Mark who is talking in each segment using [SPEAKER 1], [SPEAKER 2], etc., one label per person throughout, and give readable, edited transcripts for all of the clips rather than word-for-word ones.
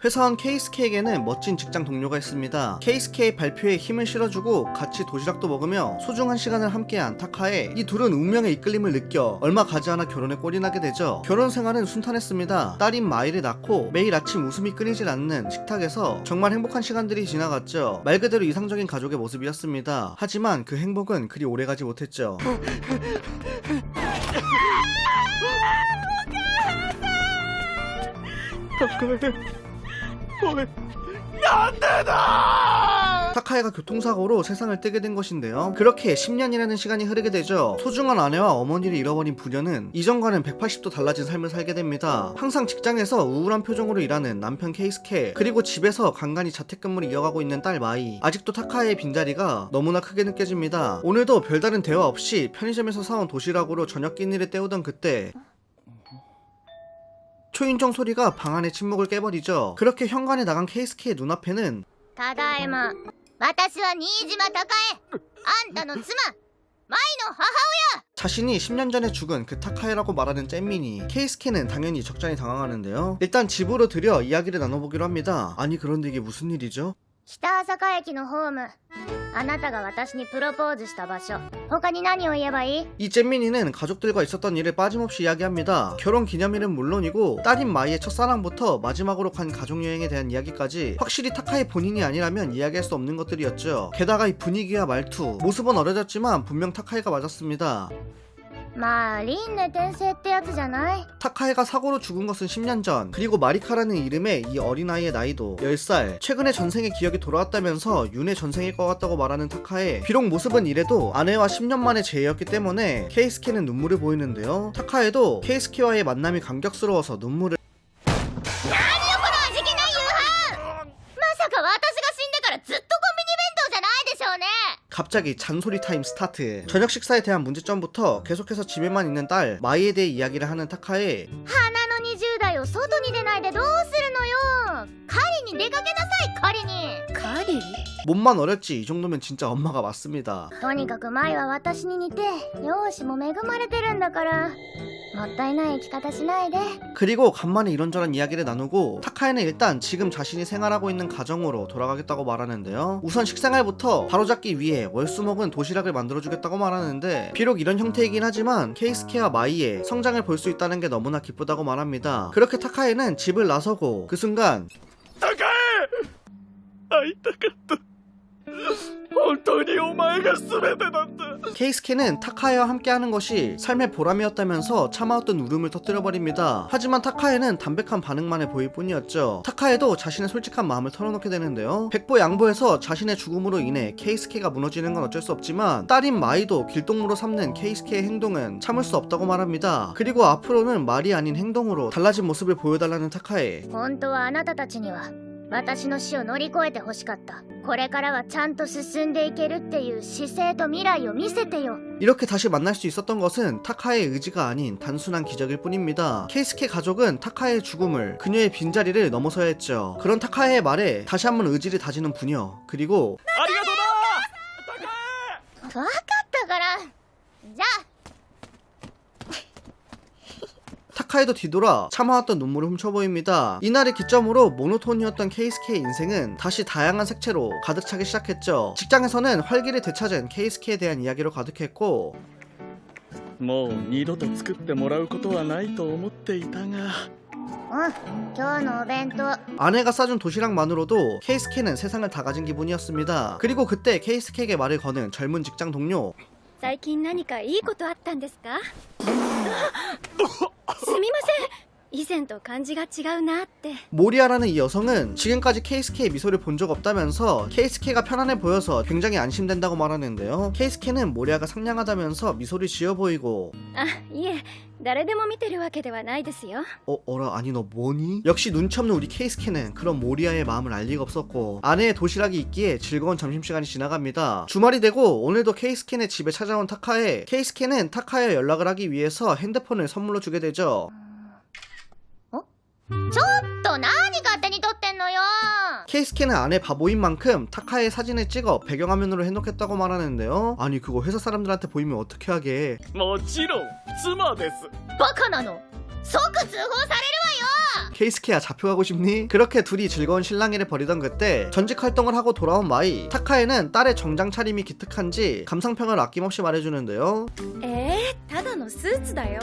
[SPEAKER 1] 회사원 케이스케에게는 멋진 직장 동료가 있습니다. 케이스케의 발표에 힘을 실어주고 같이 도시락도 먹으며 소중한 시간을 함께한 타카에 이 둘은 운명의 이끌림을 느껴 얼마 가지 않아 결혼에 꼴이 나게 되죠. 결혼 생활은 순탄했습니다. 딸인 마이를 낳고 매일 아침 웃음이 끊이질 않는 식탁에서 정말 행복한 시간들이 지나갔죠. 말 그대로 이상적인 가족의 모습이었습니다. 하지만 그 행복은 그리 오래가지 못했죠. 타카에가 교통사고로 세상을 뜨게 된 것인데요. 그렇게 10년이라는 시간이 흐르게 되죠. 소중한 아내와 어머니를 잃어버린 부녀는 이전과는 180도 달라진 삶을 살게 됩니다. 항상 직장에서 우울한 표정으로 일하는 남편 케이스케, 그리고 집에서 간간히 자택근무를 이어가고 있는 딸 마이. 아직도 타카의 빈자리가 너무나 크게 느껴집니다. 오늘도 별다른 대화 없이 편의점에서 사온 도시락으로 저녁 끼니를 때우던 그때 초인종 소리가 방 안의 침묵을 깨버리죠. 그렇게 현관에 나간 케이스케의 눈앞에는
[SPEAKER 2] ただいま。私は新島孝恵。あんたの妻、舞の母親。
[SPEAKER 1] 자신이 10년 전에 죽은 그 타카에라고 말하는 잼민이. 케이스케는 당연히 적잖이 당황하는데요. 일단 집으로 들여 이야기를 나눠보기로 합니다. 아니 그런데 이게 무슨 일이죠?
[SPEAKER 2] 北朝霞駅のホーム。あなたが私にプロポーズした場所。他に何を言えばいい？
[SPEAKER 1] 이 잼민이는 가족들과 있었던 일을 빠짐없이 이야기합니다. 결혼 기념일은 물론이고 딸인 마이의 첫사랑부터 마지막으로 간 가족여행에 대한 이야기까지 확실히 타카의 본인이 아니라면 이야기할 수 없는 것들이었죠. 게다가 이 분위기와 말투, 모습은 어려졌지만 분명 타카이가 맞았습니다.
[SPEAKER 2] まあ輪廻転生ってやつじゃない？
[SPEAKER 1] 타카에가 사고로 죽은 것은 10년 전, 그리고 마리카라는 이름의 이 어린아이의 나이도 10살. 최근에 전생의 기억이 돌아왔다면서 윤의 전생일 것 같다고 말하는 타카에, 비록 모습은 이래도 아내와 10년 만의 재회였기 때문에 케이스케는 눈물을 보이는데요. 타카에도 케이스케와의 만남이 감격스러워서 눈물을.
[SPEAKER 2] 何よこの味気ない夕飯。まさか私が死んでからずっとコンビニ弁当じゃないでしょうね。
[SPEAKER 1] 갑자기 잔소리 타임 스타트. 저녁 식사에 대한 문제점부터 계속해서 집에만 있는 딸 마이에 대해 이야기를 하는 타카에,
[SPEAKER 2] 花の20代を外に出ないでどうするのよ。狩りに出かけなさい、狩りに。狩り？
[SPEAKER 1] 몸만 어렸지 이 정도면 진짜 엄마가 맞습니다.
[SPEAKER 2] とにかく舞は私に似て容姿も恵まれてるんだからもったいない生き方しないで。
[SPEAKER 1] 그리고 간만에 이런저런 이야기를 나누고 타카에는 일단 지금 자신이 생활하고 있는 가정으로 돌아가겠다고 말하는데요. 우선 식생활부터 바로잡기 위해 월수목은 도시락을 만들어주겠다고 말하는데, 비록 이런 형태이긴 하지만 케이스케와 마이의 성장을 볼 수 있다는 게 너무나 기쁘다고 말합니다. 그렇게 타카에는 집을 나서고 그 순간 타카에! 会いたかった。本当にお前が全てだった。 케이스케는 타카에와 함께하는 것이 삶의 보람이었다면서 참아왔던 울음을 터뜨려버립니다. 하지만 타카에는 담백한 반응만을 보일 뿐이었죠. 타카에도 자신의 솔직한 마음을 털어놓게 되는데요. 백보양보해서 자신의 죽음으로 인해 케이스케가 무너지는 건 어쩔 수 없지만 딸인 마이도 길동무로 삼는 케이스케의 행동은 참을 수 없다고 말합니다. 그리고 앞으로는 말이 아닌 행동으로 달라진 모습을 보여달라는 타카에,
[SPEAKER 2] 本当はあなたたちには私の死を乗り越えてほしかった。これからはちゃんと進んでいけるっていう姿勢と未来を見せてよ。
[SPEAKER 1] 이렇게 다시 만날 수 있었던 것은 타카의 의지가 아닌 단순한 기적일 뿐입니다. 케이스케 가족은 타카의 죽음을, 그녀의 빈자리를 넘어서야 했죠. 그런 타카의 말에 다시 한번 의지를 다지는 부녀, 그리고
[SPEAKER 2] 分かったから。じゃあ
[SPEAKER 1] 타카에도 뒤돌아 참아왔던 눈물을 훔쳐 보입니다. 이날을 기점으로 모노톤이었던 케이스케의 인생은 다시 다양한 색채로 가득 차기 시작했죠. 직장에서는 활기를 되찾은 케이스케에 대한 이야기로 가득했고,
[SPEAKER 3] もう二度と作ってもらうことはないと思っていたが。
[SPEAKER 2] 今日のお弁当。
[SPEAKER 1] 아내가 싸준 도시락만으로도 케이스케는 세상을 다 가진 기분이었습니다. 그리고 그때 케이스케에게 말을 거는 젊은 직장 동료.
[SPEAKER 2] 最近何かいいことあったんですか？すみません。以前と感じが違うなって。
[SPEAKER 1] 모리아라는 이 여성은 지금까지 케이스케의 미소를 본 적 없다면서 케이스케가 편안해 보여서 굉장히 안심된다고 말하는데요. 케이스케는 모리아가 상냥하다면서 미소를 지어 보이고,
[SPEAKER 2] あ、いえ、誰でも見てるわけではないですよ。
[SPEAKER 1] 어라 아니 너 뭐니? 역시 눈치 없는 우리 케이스케는 그런 모리아의 마음을 알 리가 없었고, 아내의 도시락이 있기에 즐거운 점심시간이 지나갑니다. 주말이 되고 오늘도 케이스케네 집에 찾아온 타카에, 케이스케는 타카에 연락을 하기 위해서 핸드폰을 선물로 주게 되죠.
[SPEAKER 2] ちょっと何勝手に撮ってんのよ。
[SPEAKER 1] 케이스케는 아내 바보인 만큼 타카의 사진을 찍어 배경화면으로 해놓겠다고 말하는데요. 아니 그거 회사 사람들한테 보이면 어떻게 하게.
[SPEAKER 3] もちろん妻です。
[SPEAKER 2] バカなの。即通報されるわよ。
[SPEAKER 1] 케이스케야 잡혀가고 싶니? 그렇게 둘이 즐거운 실랑이를 벌이던 그때 전직 활동을 하고 돌아온 마이. 타카에는 딸의 정장 차림이 기특한지 감상평을 아낌없이 말해주는데요.
[SPEAKER 4] ただのスーツだよ。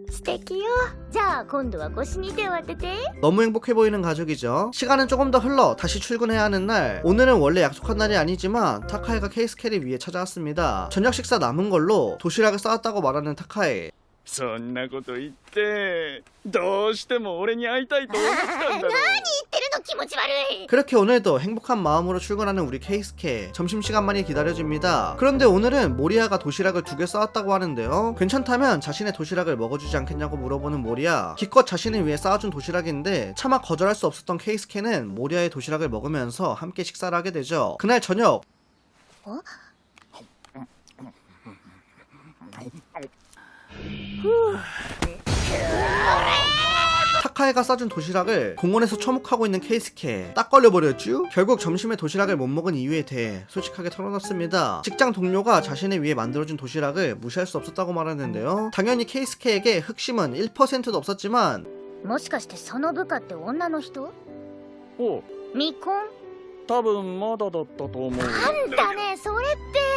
[SPEAKER 2] 素敵よ。じゃあ今度は腰に手を当てて。
[SPEAKER 1] 너무 행복해 보이는 가족이죠. 시간은 조금 더 흘러 다시 출근해야 하는 날. 오늘은 원래 약속한 날이 아니지만 타카에가 케이스케를 위해 찾아왔습니다. 저녁 식사 남은 걸로 도시락을 싸왔다고 말하는 타카에.
[SPEAKER 3] そんなこと言ってどうしても俺に会いたいと思ってたんだろう。
[SPEAKER 2] 言ってるの気持ち悪い。
[SPEAKER 1] 그렇게 오늘도 행복한 마음으로 출근하는 우리 케이스케. 점심시간만이 기다려집니다. 그런데 오늘은 모리아가 도시락을 2개 싸왔다고 하는데요. 괜찮다면 자신의 도시락을 먹어주지 않겠냐고 물어보는 모리아. 기껏 자신을 위해 싸워준 도시락인데 차마 거절할 수 없었던 케이스케는 모리아의 도시락을 먹으면서 함께 식사를 하게 되죠. 그날 저녁. 타카에가 싸준 도시락을 공원에서 처묵하고 있는 케이스케. 딱 걸려버렸쥬? 결국 점심에 도시락을 못 먹은 이유에 대해 솔직하게 털어놨습니다. 직장 동료가 자신을 위해 만들어준 도시락을 무시할 수 없었다고 말하는데요. 당연히 케이스케에게 흑심은 1%도 없었지만
[SPEAKER 2] もしかしてその部下って女の人？
[SPEAKER 3] おう
[SPEAKER 2] 未婚？
[SPEAKER 3] 多分まだだったと思う。
[SPEAKER 2] なんだねそれって。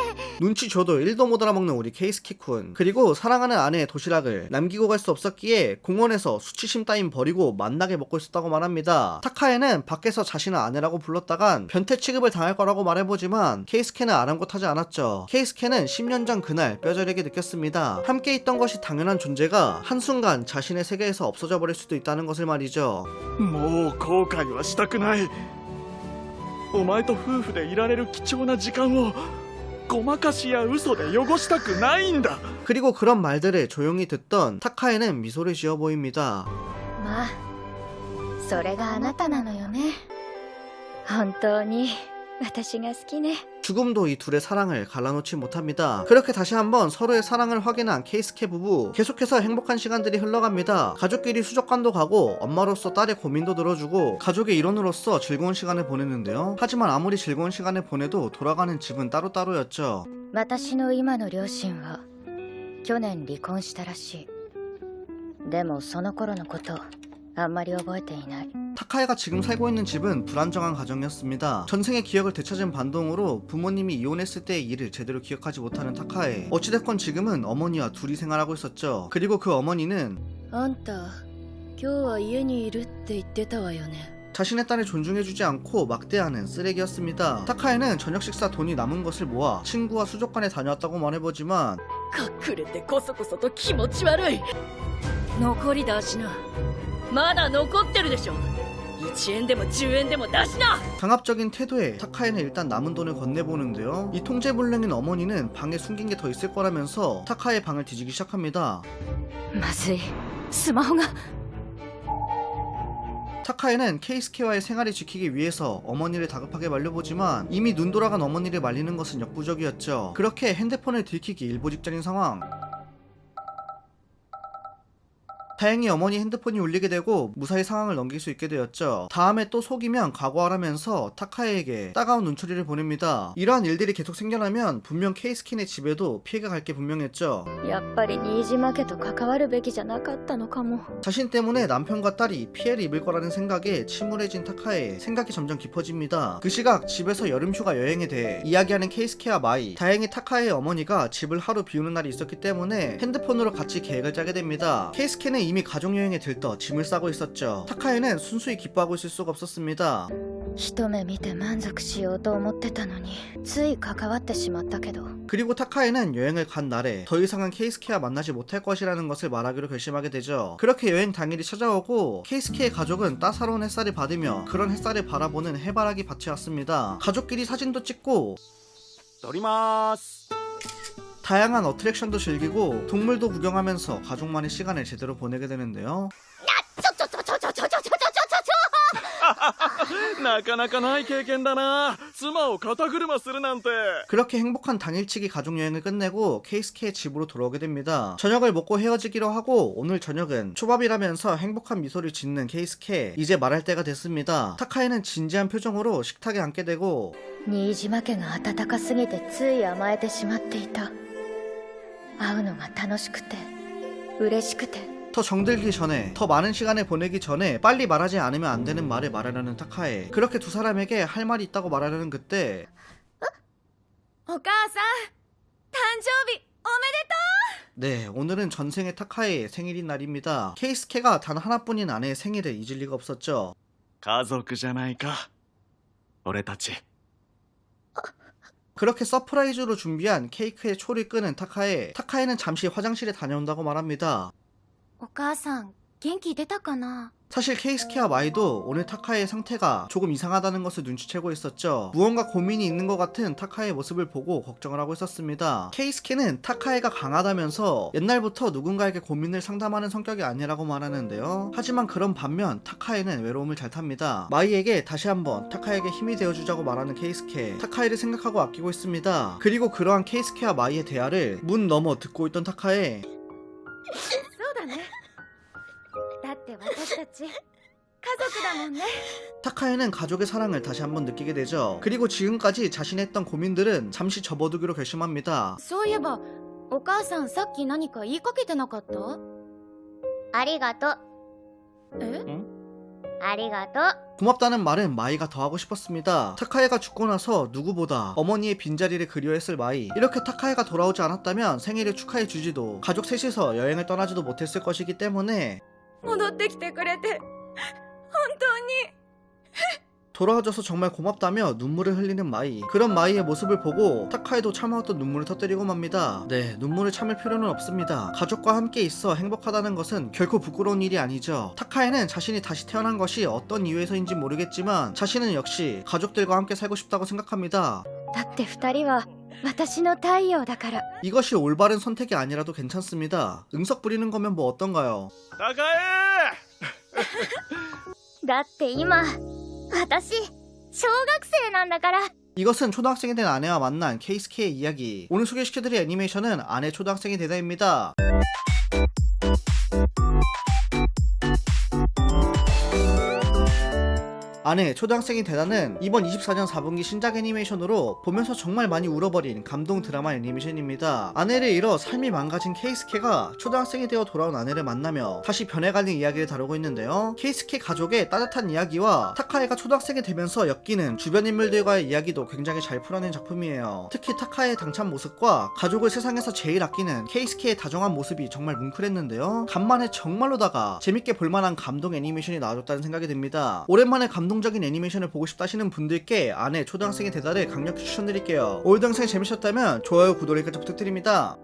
[SPEAKER 1] 눈치 줘도 1도 못 알아먹는 우리 케이스케쿤. 그리고 사랑하는 아내의 도시락을 남기고 갈 수 없었기에 공원에서 수치심 따윈 버리고 맛나게 먹고 있었다고 말합니다. 타카에는 밖에서 자신을 아내라고 불렀다간 변태 취급을 당할 거라고 말해보지만 케이스케는 아랑곳하지 않았죠. 케이스케는 10년 전 그날 뼈저리게 느꼈습니다. 함께 있던 것이 당연한 존재가 한순간 자신의 세계에서 없어져 버릴 수도 있다는 것을 말이죠.
[SPEAKER 3] もう後悔はしたくない。お前と夫婦でいられる貴重な時間をごまかしや嘘で汚したくないんだ。
[SPEAKER 1] 그리고 그런 말들을 조용히 듣던 타카에는 미소를 지어 보입니다.
[SPEAKER 2] まあそれがあなたなのよね。本当に私が好きね。
[SPEAKER 1] 죽음도 이 둘의 사랑을 갈라놓지 못합니다. 그렇게 다시 한번 서로의 사랑을 확인한 케이스케 부부. 계속해서 행복한 시간들이 흘러갑니다. 가족끼리 수족관도 가고 엄마로서 딸의 고민도 들어주고 가족의 일원으로서 즐거운 시간을 보냈는데요. 하지만 아무리 즐거운 시간을 보내도 돌아가는 집은 따로따로였죠.
[SPEAKER 2] 私の今の両親は去年離婚したらしい。でもその頃のことあんまり覚えていない。
[SPEAKER 1] 타카에가 지금 살고 있는 집은 불안정한 가정이었습니다. 전생의 기억을 되찾은 반동으로 부모님이 이혼했을 때의 일을 제대로 기억하지 못하는 타카에. 어찌됐건 지금은 어머니와 둘이 생활하고 있었죠. 그리고 그 어머니는
[SPEAKER 4] あんた、今日は家にいるって言ってたわよね。
[SPEAKER 1] 자신의 딸을 존중해주지 않고 막대하는 쓰레기였습니다. 타카에는 저녁 식사 돈이 남은 것을 모아 친구와 수족관에 다녀왔다고 말해보지만
[SPEAKER 4] 隠れてこそこそと気持ち悪い。残り出しな。まだ残ってるでしょ。1円でも10円でも出しな。
[SPEAKER 1] 강압적인 태도에 타카에는 일단 남은 돈을 건네보는데요. 이 통제불능인 어머니는 방에 숨긴 게 더 있을 거라면서 타카의 방을 뒤지기 시작합니다.
[SPEAKER 4] まずい。スマホが。
[SPEAKER 1] 타카에는 케이스케와의 생활을 지키기 위해서 어머니를 다급하게 말려보지만 이미 눈 돌아간 어머니를 말리는 것은 역부족이었죠. 그렇게 핸드폰을 들키기 일보 직전인 상황. 다행히 어머니 핸드폰이 울리게 되고 무사히 상황을 넘길 수 있게 되었죠. 다음에 또 속이면 각오하라면서 타카에에게 따가운 눈초리를 보냅니다. 이러한 일들이 계속 생겨나면 분명 케이스킨의 집에도 피해가 갈 게 분명했죠.
[SPEAKER 2] やっぱり新島家と関わるべきじゃなかったのかも。
[SPEAKER 1] 자신 때문에 남편과 딸이 피해를 입을 거라는 생각에 침울해진 타카에. 생각이 점점 깊어집니다. 그 시각 집에서 여름휴가 여행에 대해 이야기하는 케이스케와 마이. 다행히 타카의 어머니가 집을 하루 비우는 날이 있었기 때문에 핸드폰으로 같이 계획을 짜게 됩니다. 케이스케는 이미 가족여행에 들떠 짐을 싸고 있었죠. 타카에는 순수히 기뻐하고 있을 수가 없었습니다.
[SPEAKER 2] 一目見て満足しようと思ってたのについ関わってしまったけど。
[SPEAKER 1] 그리고 타카에는 여행을 간 날에 더 이상은 케이스케와 만나지 못할 것이라는 것을 말하기로 결심하게 되죠. 그렇게 여행 당일이 찾아오고 케이스케의 가족은 따사로운 햇살을 받으며 그런 햇살을 바라보는 해바라기 밭에 왔습니다. 가족끼리 사진도 찍고
[SPEAKER 5] 撮ります。
[SPEAKER 1] 다양한 어트랙션도 즐기고 동물도 구경하면서 가족만의 시간을 제대로 보내게 되는데요.
[SPEAKER 3] なかなかない経験だな。妻を肩車するなんて。
[SPEAKER 1] 그렇게 행복한 당일치기 가족여행을 끝내고 케이스케의 집으로 돌아오게 됩니다. 저녁을 먹고 헤어지기로 하고 오늘 저녁은 초밥이라면서 행복한 미소를 짓는 케이스케. 이제 말할 때가 됐습니다. 타카에는 진지한 표정으로 식탁에 앉게 되고
[SPEAKER 2] 新島家が温かすぎてつい甘えてしまっていた。会うのが楽しくて嬉しくて
[SPEAKER 1] 더 정들기 전에, 더 많은 시간을 보내기 전에 빨리 말하지 않으면 안 되는 말을 말하려는 타카에. 그렇게 두 사람에게 할 말이 있다고 말하려는 그때
[SPEAKER 4] お母さん誕生日おめでとう
[SPEAKER 1] 네, 오늘은 전생의 타카의 생일인 날입니다. 케이스케가 단 하나뿐인 아내의 생일을 잊을 리가 없었죠.
[SPEAKER 3] 家族じゃないか俺たち
[SPEAKER 1] 그렇게 서프라이즈로 준비한 케이크의 초를 끄는 타카에는 잠시 화장실에 다녀온다고 말합니다.
[SPEAKER 2] お母さん元気出たかな。
[SPEAKER 1] 사실 케이스케와 마이도 오늘 타카의 상태가 조금 이상하다는 것을 눈치채고 있었죠. 무언가 고민이 있는 것 같은 타카의 모습을 보고 걱정을 하고 있었습니다. 케이스케는 타카가 강하다면서 옛날부터 누군가에게 고민을 상담하는 성격이 아니라고 말하는데요. 하지만 그런 반면 타카는 외로움을 잘 탑니다. 마이에게 다시 한번 타카에게 힘이 되어주자고 말하는 케이스케. 타카를 생각하고 아끼고 있습니다. 그리고 그러한 케이스케와 마이의 대화를 문 너머 듣고 있던 타카에
[SPEAKER 2] そうだね。だって私たち家族だもんね。
[SPEAKER 1] 타카에는 가족의 사랑을 다시 한번 느끼게 되죠. 그리고 지금까지 자신이 했던 고민들은 잠시 접어두기로 결심합니다.
[SPEAKER 2] そういえばお母さんさっき何か言いかけてなかった？ありがとう。え？ありがとう。
[SPEAKER 1] 고맙다는 말은 마이가 더 하고 싶었습니다. 타카에가 죽고 나서 누구보다 어머니의 빈자리를 그리워했을 마이. 이렇게 타카에가 돌아오지 않았다면 생일을 축하해주지도 가족 셋이서 여행을 떠나지도 못했을 것이기 때문에
[SPEAKER 4] 戻ってきてくれて本当に
[SPEAKER 1] 돌아와줘서 정말 고맙다며 눈물을 흘리는 마이. 그런 마이의 모습을 보고 타카에도 참아왔던 눈물을 터뜨리고 맙니다. 네, 눈물을 참을 필요는 없습니다. 가족과 함께 있어 행복하다는 것은 결코 부끄러운 일이 아니죠. 타카에는 자신이 다시 태어난 것이 어떤 이유에서인지 모르겠지만 자신은 역시 가족들과 함께 살고 싶다고 생각합니다.
[SPEAKER 2] だって二人は私の太陽だから。
[SPEAKER 1] 이것이 올바른 선택이 아니라도 괜찮습니다. 응석 부리는 거면 뭐 어떤가요?
[SPEAKER 3] 高江
[SPEAKER 2] だって今私小学生なんだから。
[SPEAKER 1] 이것은 초등학생이 된 아내와 만난 케이스케의 이야기. 오늘 소개시켜드릴 애니메이션은 아내 초등학생이 되다입니다. 아내 초등학생이 되다는 이번 24년 4분기 신작 애니메이션으로 보면서 정말 많이 울어버린 감동 드라마 애니메이션입니다. 아내를 잃어 삶이 망가진 케이스케가 초등학생이 되어 돌아온 아내를 만나며 다시 변해가는 이야기를 다루고 있는데요. 케이스케 가족의 따뜻한 이야기와 타카에가 초등학생이 되면서 엮이는 주변 인물들과의 이야기도 굉장히 잘 풀어낸 작품이에요. 특히 타카의 당찬 모습과 가족을 세상에서 제일 아끼는 케이스케의 다정한 모습이 정말 뭉클했는데요. 간만에 정말로다가 재밌게 볼만한 감동 애니메이션이 나와줬다는 생각이 듭니다. 오랜만에 감동적인 애니메이션을 보고 싶다 하시는 분들께 아내 초등학생의 대다를 강력히 추천드릴게요. 오늘 영상이 재밌었다면 좋아요, 구독, 리까지 부탁드립니다.